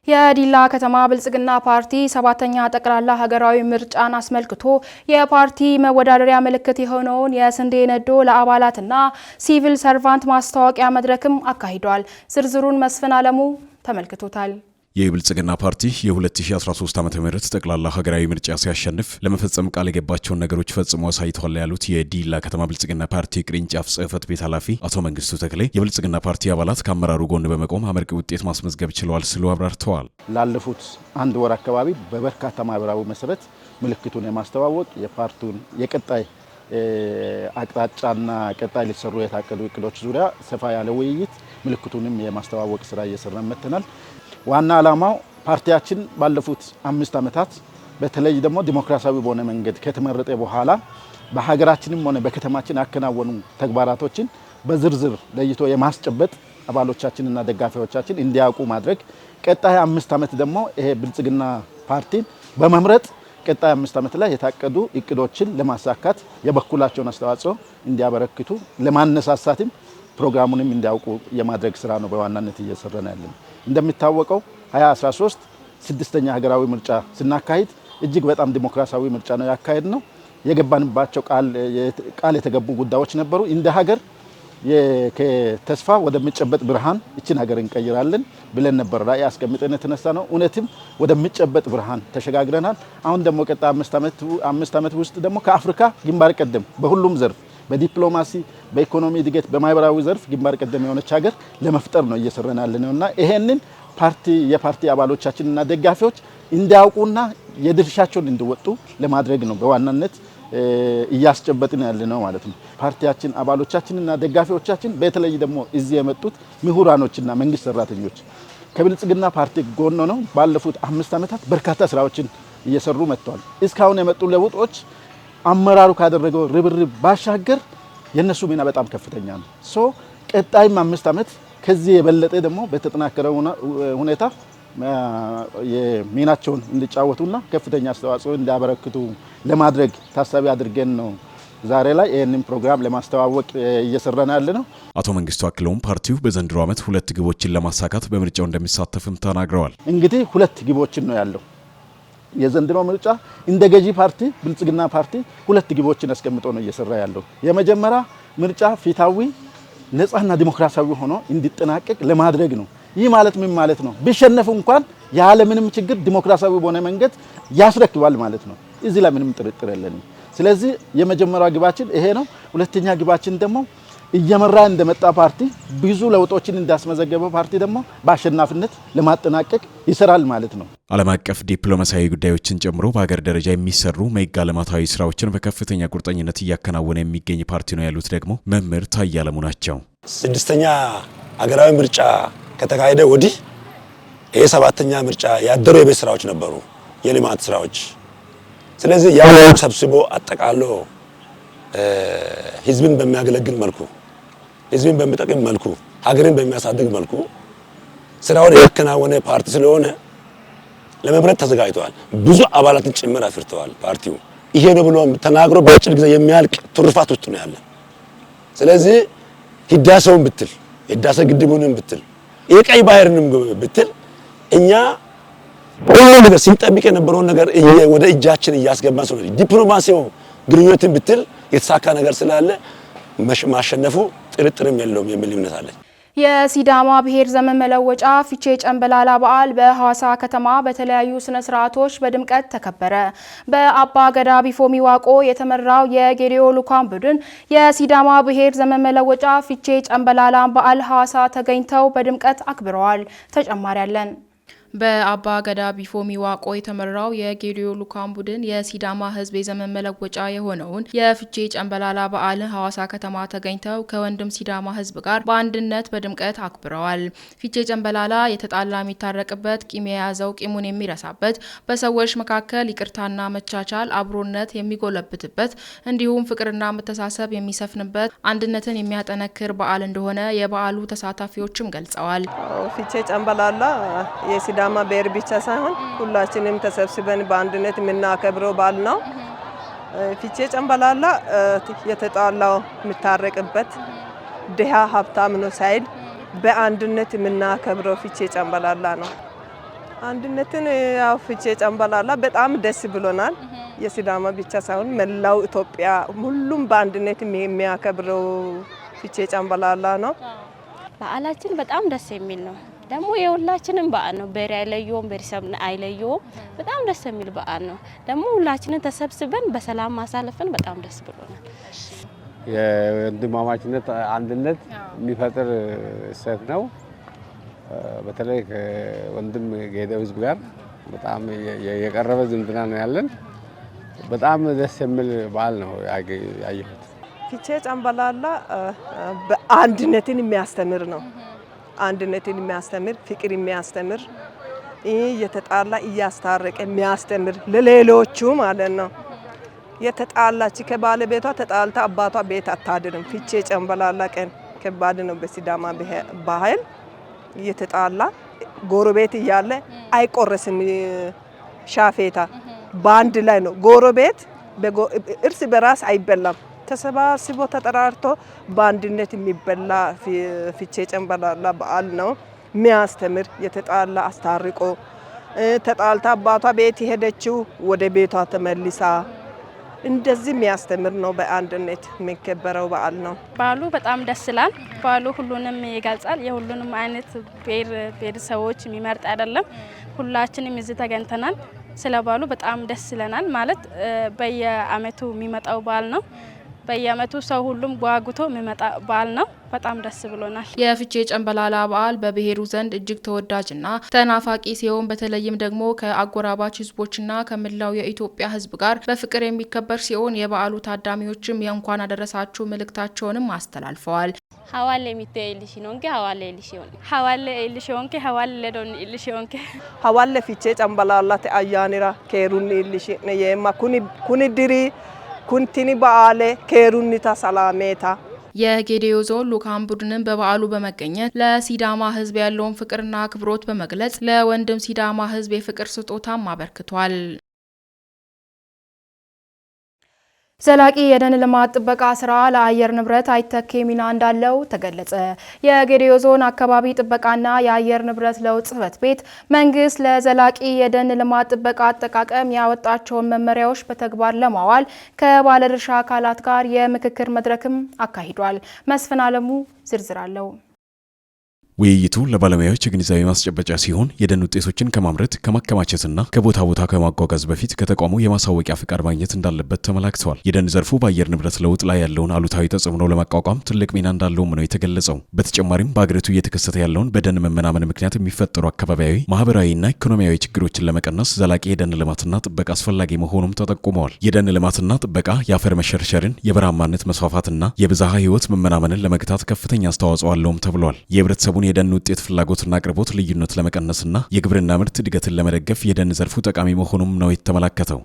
የዲላ ከተማ ብልጽግና ፓርቲ 7ኛ ጠቅላላ ሀገራዊ ምርጫን አስመልክቶ የፓርቲ መወዳደሪያ ምልክት የሆነውን የስንዴ ነዶ ለአባላትና ሲቪል ሰርቫንት ማስታወቂያ መድረክም አካሂዷል። ዝርዝሩን መስፍን አለሙ ተመልክቶታል። የብልጽግና ፓርቲ የ2013 ዓ.ም ጠቅላላ ሀገራዊ ምርጫ ሲያሸንፍ ለመፈጸም ቃል የገባቸውን ነገሮች ፈጽሞ አሳይቷል ያሉት የዲላ ከተማ ብልጽግና ፓርቲ ቅርንጫፍ ጽህፈት ቤት ኃላፊ አቶ መንግስቱ ተክሌ የብልጽግና ፓርቲ አባላት ከአመራሩ ጎን በመቆም አመርቂ ውጤት ማስመዝገብ ችለዋል ሲሉ አብራርተዋል። ላለፉት አንድ ወር አካባቢ በበርካታ ማህበራዊ መሰረት ምልክቱን የማስተዋወቅ የፓርቲውን የቀጣይ አቅጣጫና ቀጣይ ሊሰሩ የታቀዱ እቅዶች ዙሪያ ሰፋ ያለ ውይይት ምልክቱንም የማስተዋወቅ ስራ እየሰራን መጥተናል። ዋና ዓላማው ፓርቲያችን ባለፉት 5 ዓመታት በተለይ ደግሞ ዲሞክራሲያዊ በሆነ መንገድ ከተመረጠ በኋላ በሀገራችንም ሆነ በከተማችን ያከናወኑ ተግባራቶችን በዝርዝር ለይቶ የማስጨበጥ አባሎቻችንና ደጋፊዎቻችን እንዲያውቁ ማድረግ፣ ቀጣይ 5 ዓመት ደግሞ ይሄ ብልጽግና ፓርቲን በመምረጥ ቀጣይ 5 ዓመት ላይ የታቀዱ እቅዶችን ለማሳካት የበኩላቸውን አስተዋጽኦ እንዲያበረክቱ ለማነሳሳትም ፕሮግራሙንም እንዲያውቁ የማድረግ ስራ ነው በዋናነት እየሰራን ያለነው። እንደሚታወቀው 2013 6ኛ ሀገራዊ ምርጫ ስናካሂድ እጅግ በጣም ዲሞክራሲያዊ ምርጫ ነው ያካሄድ ነው። የገባንባቸው ቃል የተገቡ ጉዳዮች ነበሩ። እንደ ሀገር ከተስፋ ወደሚጨበጥ ብርሃን እችን ሀገር እንቀይራለን ብለን ነበር ራዕይ አስቀምጠን የተነሳ ነው። እውነትም ወደሚጨበጥ ብርሃን ተሸጋግረናል። አሁን ደግሞ ቀጣይ 5 ዓመት ውስጥ ደግሞ ከአፍሪካ ግንባር ቀደም በሁሉም ዘርፍ በዲፕሎማሲ፣ በኢኮኖሚ እድገት፣ በማህበራዊ ዘርፍ ግንባር ቀደም የሆነች ሀገር ለመፍጠር ነው እየሰራን ያለነውና ይሄንን የፓርቲ አባሎቻችንና ደጋፊዎች እንዲያውቁና የድርሻቸውን እንዲወጡ ለማድረግ ነው በዋናነት እያስጨበጥን ያለ ነው ማለት ነው። ፓርቲያችን አባሎቻችንና ደጋፊዎቻችን በተለይ ደግሞ እዚህ የመጡት ምሁራኖችና መንግስት ሰራተኞች ከብልጽግና ፓርቲ ጎን ነው ባለፉት 5 ዓመታት በርካታ ስራዎችን እየሰሩ መጥተዋል። እስካሁን የመጡ ለውጦች አመራሩ ካደረገው ርብርብ ባሻገር የነሱ ሚና በጣም ከፍተኛ ነው። ቀጣይም 5 ዓመት ከዚህ የበለጠ ደግሞ በተጠናከረ ሁኔታ የሚናቸውን እንዲጫወቱና ከፍተኛ አስተዋጽኦ እንዲያበረክቱ ለማድረግ ታሳቢ አድርገን ነው ዛሬ ላይ ይህንን ፕሮግራም ለማስተዋወቅ እየሰራን ያለ ነው። አቶ መንግስቱ አክለውም ፓርቲው በዘንድሮ ዓመት 2 ግቦችን ለማሳካት በምርጫው እንደሚሳተፍም ተናግረዋል። እንግዲህ 2 ግቦችን ነው ያለው የዘንድሮ ምርጫ እንደ ገዢ ፓርቲ ብልጽግና ፓርቲ 2 ግቦችን አስቀምጦ ነው እየሰራ ያለው። የመጀመሪያ ምርጫ ፊታዊ ነፃና ዲሞክራሲያዊ ሆኖ እንዲጠናቀቅ ለማድረግ ነው። ይህ ማለት ምን ማለት ነው? ቢሸነፉ እንኳን ያለ ምንም ችግር ዲሞክራሲያዊ በሆነ መንገድ ያስረክባል ማለት ነው። እዚህ ላይ ምንም ጥርጥር የለንም። ስለዚህ የመጀመሪያው ግባችን ይሄ ነው። ሁለተኛ ግባችን ደግሞ እየመራ እንደመጣ ፓርቲ ብዙ ለውጦችን እንዳስመዘገበ ፓርቲ ደግሞ በአሸናፊነት ለማጠናቀቅ ይሰራል ማለት ነው። ዓለም አቀፍ ዲፕሎማሲያዊ ጉዳዮችን ጨምሮ በሀገር ደረጃ የሚሰሩ ሜጋ ልማታዊ ስራዎችን በከፍተኛ ቁርጠኝነት እያከናወነ የሚገኝ ፓርቲ ነው ያሉት ደግሞ መምህር ታዬ አለሙ ናቸው። 6ኛ ሀገራዊ ምርጫ ከተካሄደ ወዲህ ይሄ 7ኛ ምርጫ ያደሩ የቤት ስራዎች ነበሩ፣ የልማት ስራዎች። ስለዚህ ያው ሰብስቦ አጠቃሎ ህዝብን በሚያገለግል መልኩ ህዝብን በሚጠቅም መልኩ ሀገርን በሚያሳድግ መልኩ ስራውን ያከናወነ ፓርቲ ስለሆነ ለመምረጥ ተዘጋጅቷል። ብዙ አባላትን ጭምር አፍርተዋል። ፓርቲው ይሄ ነው ብሎ ተናግሮ በአጭር ጊዜ የሚያልቅ ትሩፋት ውስጥ ነው ያለ። ስለዚህ ህዳሴውን ብትል ህዳሴ ግድቡንም ብትል የቀይ ባህርንም ብትል እኛ ሁሉ ነገር ሲንጠብቅ የነበረውን ነገር ወደ እጃችን እያስገባን ስለሆነ ዲፕሎማሲው ግንኙነትን ብትል የተሳካ ነገር ስላለ ማሸነፉ ጥርጥርም የለውም የሚል እምነት አለ። የሲዳማ ብሔር ዘመን መለወጫ ፊቼ ጨንበላላ በዓል በሐዋሳ ከተማ በተለያዩ ስነ ስርዓቶች በድምቀት ተከበረ። በአባ ገዳ ቢፎሚ ዋቆ የተመራው የጌዲዮ ልኡካን ቡድን የሲዳማ ብሔር ዘመን መለወጫ ፊቼ ጨንበላላ በዓል ሐዋሳ ተገኝተው በድምቀት አክብረዋል። ተጨማሪ አለን። በአባ ገዳ ቢፎሚ ዋቆ የተመራው የጌዲዮ ልኡካን ቡድን የሲዳማ ሕዝብ የዘመን መለወጫ የሆነውን የፊቼ ጨንበላላ በዓልን ሐዋሳ ከተማ ተገኝተው ከወንድም ሲዳማ ሕዝብ ጋር በአንድነት በድምቀት አክብረዋል። ፊቼ ጨንበላላ የተጣላ የሚታረቅበት፣ ቂም የያዘው ቂሙን የሚረሳበት፣ በሰዎች መካከል ይቅርታና መቻቻል አብሮነት የሚጎለብትበት እንዲሁም ፍቅርና መተሳሰብ የሚሰፍንበት አንድነትን የሚያጠነክር በዓል እንደሆነ የበዓሉ ተሳታፊዎችም ገልጸዋል። ፊቼ ጨንበላላ የሲዳማ ብሔር ብቻ ሳይሆን ሁላችንም ተሰብስበን በአንድነት የምናከብረው በዓል ነው። ፊቼ ጨንበላላ የተጣላው የሚታረቅበት፣ ድሃ ሀብታም ነው ሳይል በአንድነት የምናከብረው ፊቼ ጨንበላላ ነው። አንድነትን ያው ፊቼ ጨንበላላ በጣም ደስ ብሎናል። የሲዳማ ብቻ ሳይሆን መላው ኢትዮጵያ ሁሉም በአንድነት የሚያከብረው ፊቼ ጨንበላላ ነው። በዓላችን በጣም ደስ የሚል ነው። ደግሞ የሁላችንም በዓል ነው። ብሔር አይለየውም፣ ብሔረሰብ አይለየውም። በጣም ደስ የሚል በዓል ነው። ደግሞ ሁላችንን ተሰብስበን በሰላም ማሳለፍን በጣም ደስ ብሎናል። የወንድማማችነት አንድነት የሚፈጥር እሴት ነው። በተለይ ከወንድም ጌዲዮ ሕዝብ ጋር በጣም የቀረበ ዝምድና ነው ያለን። በጣም ደስ የሚል በዓል ነው ያየሁት። ፊቼ ጨንበላላ በአንድነትን የሚያስተምር ነው። አንድነትን የሚያስተምር፣ ፍቅር የሚያስተምር፣ የተጣላ እያስታረቀ የሚያስተምር ለሌሎቹ ማለት ነው። የተጣላች ከባለቤቷ ተጣልታ አባቷ ቤት አታድርም። ፊቼ ጨንበላላ ቀን ከባድ ነው በሲዳማ ባህል። የተጣላ ጎረቤት እያለ አይቆረስም ሻፌታ፣ በአንድ ላይ ነው። ጎረቤት እርስ በራስ አይበላም። ተሰባስቦ ተጠራርቶ በአንድነት የሚበላ ፊቼ ጨንበላላ በዓል ነው። የሚያስተምር የተጣላ አስታርቆ ተጣልታ አባቷ ቤት የሄደችው ወደ ቤቷ ተመልሳ እንደዚህ የሚያስተምር ነው። በአንድነት የሚከበረው በዓል ነው። በዓሉ በጣም ደስ ይላል። በዓሉ ሁሉንም ይገልጻል። የሁሉንም አይነት ብሔረሰቦች የሚመርጥ አይደለም። ሁላችንም እዚህ ተገኝተናል። ስለ በዓሉ በጣም ደስ ይለናል። ማለት በየአመቱ የሚመጣው በዓል ነው። በየአመቱ ሰው ሁሉም ጓጉቶ የሚመጣ በዓል ነው። በጣም ደስ ብሎናል። የፍቼ ጨንበላላ በዓል በብሔሩ ዘንድ እጅግ ተወዳጅና ተናፋቂ ሲሆን በተለይም ደግሞ ከአጎራባች ህዝቦችና ከመላው የኢትዮጵያ ህዝብ ጋር በፍቅር የሚከበር ሲሆን የበዓሉ ታዳሚዎችም የእንኳን አደረሳችሁ መልእክታቸውንም አስተላልፈዋል። ሐዋሌ ሚቴልሽ ኖንከ ሐዋሌ ልሽዮን ሐዋሌ ልሽዮንከ ሐዋሌ ለዶን ልሽዮንከ ሐዋሌ ፍቼ ጨንበላላ ተአያኒራ ከሩን ልሽ ነየማ ኩኒ ድሪ ኩንቲኒ በዓለ ከሩኒታ ሰላሜታ የጌዴኦ ዞን ልኡካን ቡድንን በበዓሉ በመገኘት ለሲዳማ ህዝብ ያለውን ፍቅርና አክብሮት በመግለጽ ለወንድም ሲዳማ ህዝብ የፍቅር ስጦታም አበርክቷል። ዘላቂ የደን ልማት ጥበቃ ስራ ለአየር ንብረት አይተኬ ሚና እንዳለው ተገለጸ። የጌዴኦ ዞን አካባቢ ጥበቃና የአየር ንብረት ለውጥ ጽሕፈት ቤት መንግስት ለዘላቂ የደን ልማት ጥበቃ አጠቃቀም ያወጣቸውን መመሪያዎች በተግባር ለማዋል ከባለድርሻ አካላት ጋር የምክክር መድረክም አካሂዷል። መስፍን አለሙ ዝርዝር አለው። ውይይቱ ለባለሙያዎች የግንዛቤ ማስጨበጫ ሲሆን የደን ውጤቶችን ከማምረት ከማከማቸትና ከቦታ ቦታ ከማጓጓዝ በፊት ከተቋሙ የማሳወቂያ ፍቃድ ማግኘት እንዳለበት ተመላክተዋል። የደን ዘርፉ በአየር ንብረት ለውጥ ላይ ያለውን አሉታዊ ተጽዕኖ ለማቋቋም ትልቅ ሚና እንዳለውም ነው የተገለጸው። በተጨማሪም በአገሪቱ እየተከሰተ ያለውን በደን መመናመን ምክንያት የሚፈጠሩ አካባቢያዊ፣ ማህበራዊና ኢኮኖሚያዊ ችግሮችን ለመቀነስ ዘላቂ የደን ልማትና ጥበቃ አስፈላጊ መሆኑም ተጠቁመዋል። የደን ልማትና ጥበቃ የአፈር መሸርሸርን፣ የበረሃማነት መስፋፋትና የብዝሃ ህይወት መመናመንን ለመግታት ከፍተኛ አስተዋጽኦ አለውም ተብሏል። የህብረተሰቡን የደን ውጤት ፍላጎትና አቅርቦት ልዩነት ለመቀነስና የግብርና ምርት እድገትን ለመደገፍ የደን ዘርፉ ጠቃሚ መሆኑም ነው የተመላከተው።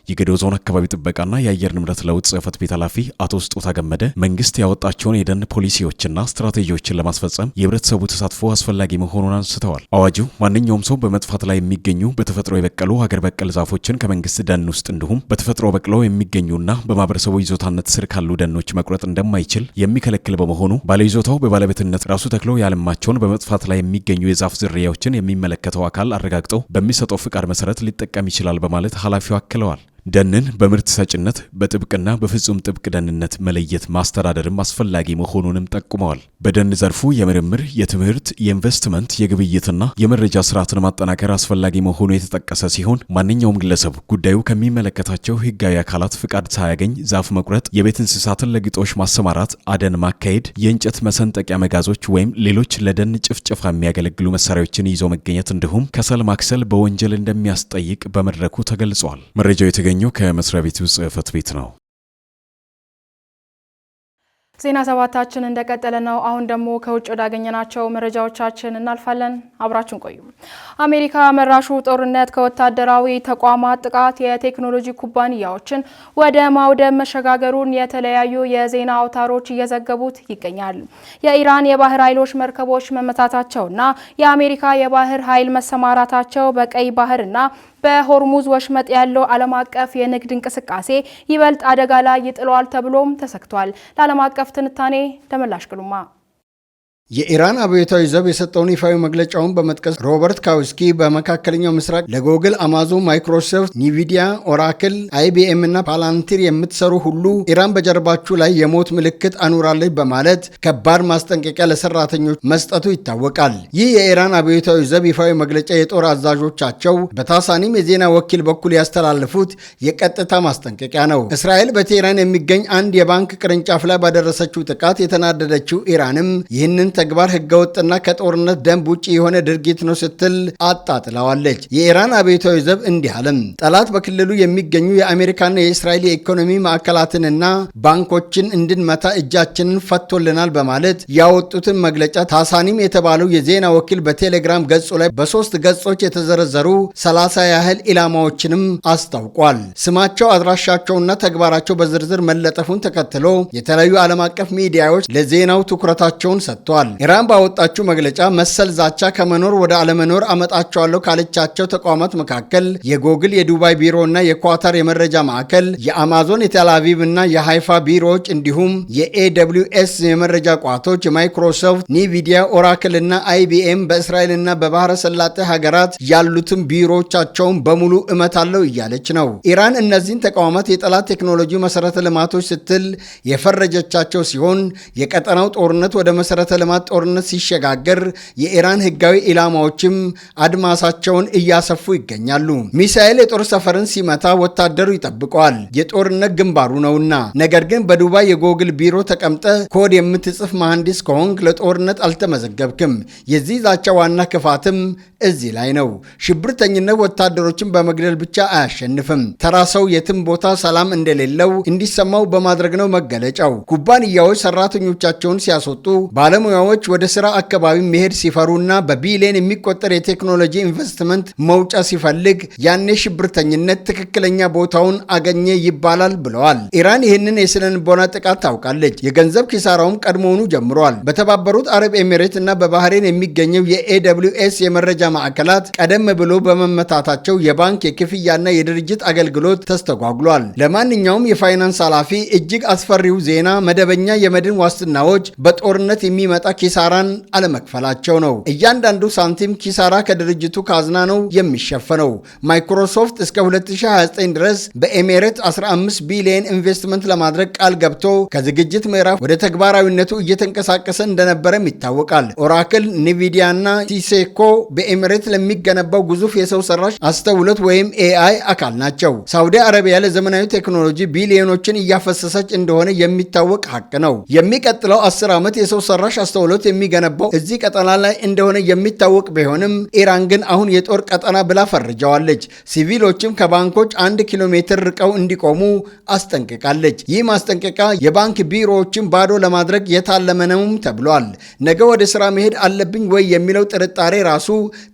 የጌዴኦ ዞን አካባቢ ጥበቃና የአየር ንብረት ለውጥ ጽሕፈት ቤት ኃላፊ አቶ ስጦታ ገመደ መንግስት ያወጣቸውን የደን ፖሊሲዎችና ስትራቴጂዎችን ለማስፈጸም የህብረተሰቡ ተሳትፎ አስፈላጊ መሆኑን አንስተዋል። አዋጁ ማንኛውም ሰው በመጥፋት ላይ የሚገኙ በተፈጥሮ የበቀሉ ሀገር በቀል ዛፎችን ከመንግስት ደን ውስጥ እንዲሁም በተፈጥሮ በቅለው የሚገኙና በማህበረሰቡ ይዞታነት ስር ካሉ ደኖች መቁረጥ እንደማይችል የሚከለክል በመሆኑ ባለይዞታው በባለቤትነት ራሱ ተክሎ ያለማቸውን በመጥፋት ላይ የሚገኙ የዛፍ ዝርያዎችን የሚመለከተው አካል አረጋግጠው በሚሰጠው ፍቃድ መሰረት ሊጠቀም ይችላል በማለት ኃላፊው አክለዋል። ደንን በምርት ሰጭነት በጥብቅና በፍጹም ጥብቅ ደህንነት መለየት ማስተዳደርም አስፈላጊ መሆኑንም ጠቁመዋል። በደን ዘርፉ የምርምር፣ የትምህርት፣ የኢንቨስትመንት፣ የግብይትና የመረጃ ስርዓትን ማጠናከር አስፈላጊ መሆኑ የተጠቀሰ ሲሆን ማንኛውም ግለሰብ ጉዳዩ ከሚመለከታቸው ህጋዊ አካላት ፍቃድ ሳያገኝ ዛፍ መቁረጥ፣ የቤት እንስሳትን ለግጦሽ ማሰማራት፣ አደን ማካሄድ፣ የእንጨት መሰንጠቂያ መጋዞች ወይም ሌሎች ለደን ጭፍጨፋ የሚያገለግሉ መሳሪያዎችን ይዞ መገኘት እንዲሁም ከሰል ማክሰል በወንጀል እንደሚያስጠይቅ በመድረኩ ተገልጿል። መረጃው የተገኘው ከመስሪያ ቤቱ ጽሕፈት ቤት ነው። ዜና ሰባታችን እንደቀጠለ ነው። አሁን ደግሞ ከውጭ ወዳገኘናቸው መረጃዎቻችን እናልፋለን። አብራችን ቆዩ። አሜሪካ መራሹ ጦርነት ከወታደራዊ ተቋማት ጥቃት የቴክኖሎጂ ኩባንያዎችን ወደ ማውደም መሸጋገሩን የተለያዩ የዜና አውታሮች እየዘገቡት ይገኛል። የኢራን የባህር ኃይሎች መርከቦች መመታታቸውና የአሜሪካ የባህር ኃይል መሰማራታቸው በቀይ ባህርና በሆርሙዝ ወሽመጥ ያለው ዓለም አቀፍ የንግድ እንቅስቃሴ ይበልጥ አደጋ ላይ ይጥለዋል ተብሎም ተሰክቷል። ለዓለም አቀፍ ትንታኔ ተመላሽ ግሉማ የኢራን አብዮታዊ ዘብ የሰጠውን ይፋዊ መግለጫውን በመጥቀስ ሮበርት ካውስኪ በመካከለኛው ምስራቅ ለጎግል፣ አማዞን፣ ማይክሮሶፍት፣ ኒቪዲያ፣ ኦራክል፣ አይቢኤም እና ፓላንቲር የምትሰሩ ሁሉ ኢራን በጀርባችሁ ላይ የሞት ምልክት አኑራለች በማለት ከባድ ማስጠንቀቂያ ለሰራተኞች መስጠቱ ይታወቃል። ይህ የኢራን አብዮታዊ ዘብ ይፋዊ መግለጫ የጦር አዛዦቻቸው በታሳኒም የዜና ወኪል በኩል ያስተላለፉት የቀጥታ ማስጠንቀቂያ ነው። እስራኤል በቴህራን የሚገኝ አንድ የባንክ ቅርንጫፍ ላይ ባደረሰችው ጥቃት የተናደደችው ኢራንም ይህንን ተግባር ህገወጥና ከጦርነት ደንብ ውጪ የሆነ ድርጊት ነው ስትል አጣጥለዋለች። የኢራን አብዮታዊ ዘብ እንዲህ አለም። ጠላት በክልሉ የሚገኙ የአሜሪካና የእስራኤል የኢኮኖሚ ማዕከላትንና ባንኮችን እንድንመታ እጃችንን ፈቶልናል በማለት ያወጡትን መግለጫ ታሳኒም የተባለው የዜና ወኪል በቴሌግራም ገጹ ላይ በ3 ገጾች የተዘረዘሩ 30 ያህል ኢላማዎችንም አስታውቋል። ስማቸው፣ አድራሻቸውና ተግባራቸው በዝርዝር መለጠፉን ተከትሎ የተለያዩ ዓለም አቀፍ ሚዲያዎች ለዜናው ትኩረታቸውን ሰጥተዋል። ኢራን ባወጣችው መግለጫ መሰል ዛቻ ከመኖር ወደ አለመኖር አመጣቸዋለሁ ካለቻቸው ተቋማት መካከል የጎግል የዱባይ ቢሮ እና የኳታር የመረጃ ማዕከል፣ የአማዞን የቴል አቪቭ እና የሃይፋ ቢሮዎች እንዲሁም የኤደብሊውኤስ የመረጃ ቋቶች፣ የማይክሮሶፍት፣ ኒቪዲያ፣ ኦራክል እና አይቢኤም በእስራኤል እና በባህረ ሰላጤ ሀገራት ያሉትን ቢሮዎቻቸውን በሙሉ እመታለሁ እያለች ነው። ኢራን እነዚህን ተቋማት የጠላት ቴክኖሎጂ መሰረተ ልማቶች ስትል የፈረጀቻቸው ሲሆን የቀጠናው ጦርነት ወደ መሰረተ ልማት የልማት ጦርነት ሲሸጋገር የኢራን ህጋዊ ኢላማዎችም አድማሳቸውን እያሰፉ ይገኛሉ። ሚሳኤል የጦር ሰፈርን ሲመታ ወታደሩ ይጠብቀዋል፣ የጦርነት ግንባሩ ነውና። ነገር ግን በዱባይ የጎግል ቢሮ ተቀምጠ ኮድ የምትጽፍ መሐንዲስ ከሆንክ ለጦርነት አልተመዘገብክም። የዚህ ዛቻ ዋና ክፋትም እዚህ ላይ ነው። ሽብርተኝነት ወታደሮችን በመግደል ብቻ አያሸንፍም። ተራ ሰው የትም ቦታ ሰላም እንደሌለው እንዲሰማው በማድረግ ነው መገለጫው። ኩባንያዎች ሰራተኞቻቸውን ሲያስወጡ፣ ባለሙያዎች ወደ ስራ አካባቢ መሄድ ሲፈሩና በቢሊዮን የሚቆጠር የቴክኖሎጂ ኢንቨስትመንት መውጫ ሲፈልግ ያኔ ሽብርተኝነት ትክክለኛ ቦታውን አገኘ ይባላል ብለዋል። ኢራን ይህንን የስነ ልቦና ጥቃት ታውቃለች። የገንዘብ ኪሳራውም ቀድሞውኑ ጀምሯል። በተባበሩት አረብ ኤሚሬት እና በባህሬን የሚገኘው የኤደብሊውኤስ የመረጃ ማዕከላት ቀደም ብሎ በመመታታቸው የባንክ የክፍያና የድርጅት አገልግሎት ተስተጓጉሏል። ለማንኛውም የፋይናንስ ኃላፊ እጅግ አስፈሪው ዜና መደበኛ የመድን ዋስትናዎች በጦርነት የሚመጣ ኪሳራን አለመክፈላቸው ነው። እያንዳንዱ ሳንቲም ኪሳራ ከድርጅቱ ካዝና ነው የሚሸፈነው። ማይክሮሶፍት እስከ 2029 ድረስ በኤሚሬት 15 ቢሊዮን ኢንቨስትመንት ለማድረግ ቃል ገብቶ ከዝግጅት ምዕራፍ ወደ ተግባራዊነቱ እየተንቀሳቀሰ እንደነበረም ይታወቃል። ኦራክል፣ ኒቪዲያ እና ቲሴኮ በኤሚሬት ለሚገነባው ግዙፍ የሰው ሰራሽ አስተውሎት ወይም ኤአይ አካል ናቸው። ሳውዲ አረቢያ ለዘመናዊ ቴክኖሎጂ ቢሊዮኖችን እያፈሰሰች እንደሆነ የሚታወቅ ሀቅ ነው። የሚቀጥለው 10 ዓመት የሰው ሰራሽ አስተውሎት የሚገነባው እዚህ ቀጠና ላይ እንደሆነ የሚታወቅ ቢሆንም ኢራን ግን አሁን የጦር ቀጠና ብላ ፈርጀዋለች። ሲቪሎችም ከባንኮች 1 ኪሎ ሜትር ርቀው እንዲቆሙ አስጠንቅቃለች። ይህ ማስጠንቀቂያ የባንክ ቢሮዎችን ባዶ ለማድረግ የታለመ ነውም ተብሏል። ነገ ወደ ስራ መሄድ አለብኝ ወይ የሚለው ጥርጣሬ ራሱ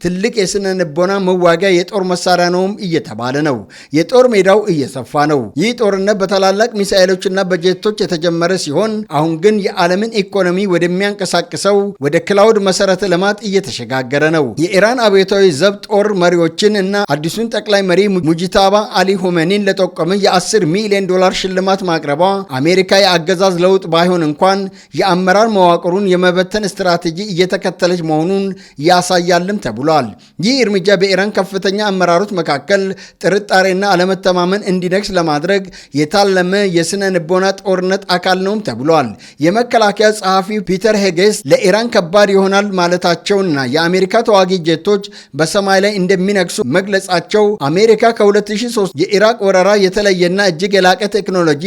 ትልቅ የስነ ልቦና መዋጊያ የጦር መሳሪያ ነውም እየተባለ ነው። የጦር ሜዳው እየሰፋ ነው። ይህ ጦርነት በታላላቅ ሚሳኤሎችና በጀቶች የተጀመረ ሲሆን አሁን ግን የዓለምን ኢኮኖሚ ወደሚያንቀሳቅሰው ወደ ክላውድ መሰረተ ልማት እየተሸጋገረ ነው። የኢራን አብዮታዊ ዘብ ጦር መሪዎችን እና አዲሱን ጠቅላይ መሪ ሙጂታባ አሊ ሁሜኒን ለጠቆመ የ10 ሚሊዮን ዶላር ሽልማት ማቅረቧ አሜሪካ የአገዛዝ ለውጥ ባይሆን እንኳን የአመራር መዋቅሩን የመበተን ስትራቴጂ እየተከተለች መሆኑን ያሳያልም ተብሏል። ይህ እርምጃ በኢራን ከፍተኛ አመራሮች መካከል ጥርጣሬና አለመተማመን እንዲነግስ ለማድረግ የታለመ የስነ ልቦና ጦርነት አካል ነውም ተብሏል። የመከላከያ ጸሐፊው ፒተር ሄጌስ ለኢራን ከባድ ይሆናል ማለታቸውና የአሜሪካ ተዋጊ ጄቶች በሰማይ ላይ እንደሚነግሱ መግለጻቸው አሜሪካ ከ2003 የኢራቅ ወረራ የተለየና እጅግ የላቀ ቴክኖሎጂ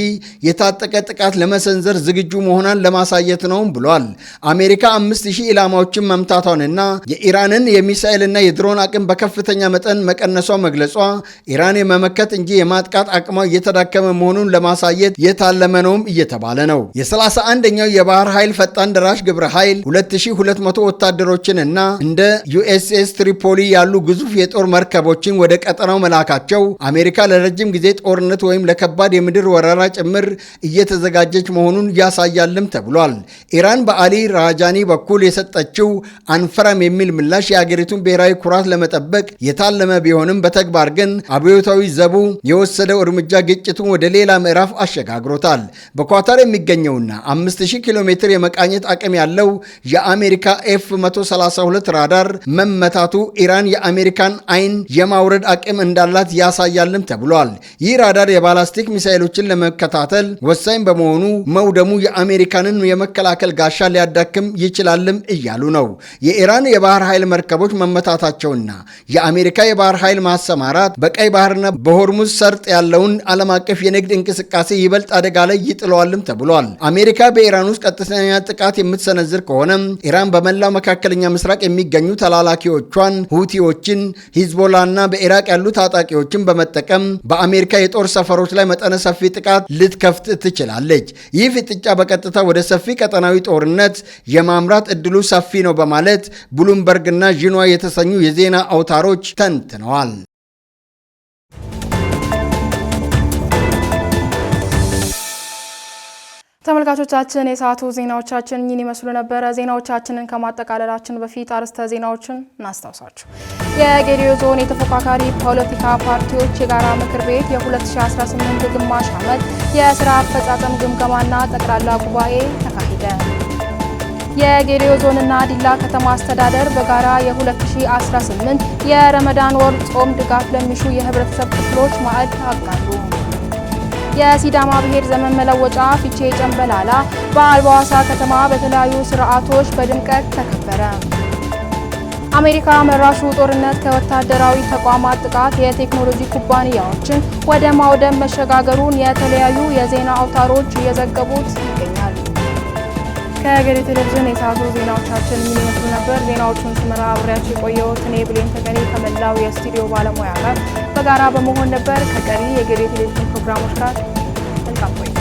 የታጠቀ ጥቃት ለመሰንዘር ዝግጁ መሆኗን ለማሳየት ነውም ብሏል። አሜሪካ 5000 ኢላማዎችን መምታቷንና የኢራንን የሚሳኤልና የድሮን አቅም በከፍተኛ መጠን መቀነሷ መግለጿ ኢራን የመመከት እንጂ የማጥቃት አቅሟ እየተዳከመ መሆኑን ለማሳየት የታለመ ነውም እየተባለ ነው። የ31ኛው የባህር ኃይል ፈጣን ደራሽ ግብረ ኃይል 2200 ወታደሮችን እና እንደ ዩኤስኤስ ትሪፖሊ ያሉ ግዙፍ የጦር መርከቦችን ወደ ቀጠናው መላካቸው አሜሪካ ለረጅም ጊዜ ጦርነት ወይም ለከባድ የምድር ወረራ ጭምር እየተዘጋጀች መሆኑን ያሳያልም ተብሏል። ኢራን በአሊ ራጃኒ በኩል የሰጠችው አንፈራም የሚል ምላሽ የአገሪቱን ብሔራዊ ኩራት ለመጠበቅ የታለመ ቢሆንም በተግባር ግን አብዮታዊ ዘቡ የወሰደው እርምጃ ግጭቱን ወደ ሌላ ምዕራፍ አሸጋግሮታል። በኳታር የሚገኘውና 5000 ኪሎ ሜትር የመቃኘት አቅም ያለው የአሜሪካ F-132 ራዳር መመታቱ ኢራን የአሜሪካን አይን የማውረድ አቅም እንዳላት ያሳያልም ተብሏል። ይህ ራዳር የባላስቲክ ሚሳኤሎችን ለመከታተል ወሳኝ በመሆኑ መውደሙ የአሜሪካንን የመከላከል ጋሻ ሊያዳክም ይችላልም እያሉ ነው። የኢራን የባህር ኃይል መርከቦች መመታታቸውና የአሜሪካ የባህር ኃይል ማሰማራት በቀይ ባህርና በሆርሙዝ ሰርጥ ያለውን ዓለም አቀፍ የንግድ እንቅስቃሴ ይበልጥ አደጋ ላይ ይጥለዋልም ተብሏል። አሜሪካ በኢራን ውስጥ ቀጥተኛ ጥቃት የምትሰነዝር ከሆነ ኢራን በመላው መካከለኛ ምስራቅ የሚገኙ ተላላኪዎቿን ሁቲዎችን፣ ሂዝቦላና በኢራቅ ያሉ ታጣቂዎችን በመጠቀም በአሜሪካ የጦር ሰፈሮች ላይ መጠነ ሰፊ ጥቃት ልትከፍት ትችላለች። ይህ ፍጥጫ በቀጥታ ወደ ሰፊ ቀጠናዊ ጦርነት የማምራት እድሉ ሰፊ ነው በማለት ብሉምበርግና ዢንዋ የተሰኙ የዜና አውታሮች ተንትነዋል። ተመልካቾቻችን የሰዓቱ ዜናዎቻችን ይህን ይመስሉ ነበረ። ዜናዎቻችንን ከማጠቃለላችን በፊት አርዕስተ ዜናዎችን እናስታውሳችሁ። የጌዲዮ ዞን የተፎካካሪ ፖለቲካ ፓርቲዎች የጋራ ምክር ቤት የ2018 ግማሽ ዓመት የስራ አፈጻጸም ግምገማና ጠቅላላ ጉባኤ ተካሄደ። የጌዲዮ ዞንና ዲላ ከተማ አስተዳደር በጋራ የ2018 የረመዳን ወር ጾም ድጋፍ ለሚሹ የህብረተሰብ ክፍሎች ማዕድ አጋሩ። የሲዳማ ብሔር ዘመን መለወጫ ፊቼ ጨምበላላ በዓል በሐዋሳ ከተማ በተለያዩ ስርዓቶች በድምቀት ተከበረ። አሜሪካ መራሹ ጦርነት ከወታደራዊ ተቋማት ጥቃት የቴክኖሎጂ ኩባንያዎችን ወደ ማውደም መሸጋገሩን የተለያዩ የዜና አውታሮች እየዘገቡት ይገኛል። ከሀገሬ ቴሌቪዥን የሰዓቱ ዜናዎቻችን ምን ይመስሉ ነበር? ዜናዎቹን ስመራ አብሬያችሁ የቆየሁት እኔ ብሌን ተገኔ ከመላው የስቱዲዮ ባለሙያ ጋር በጋራ በመሆን ነበር። ከቀሪ የሀገሬ ቴሌቪዥን ፕሮግራሞች ጋር መልካም ቆይታ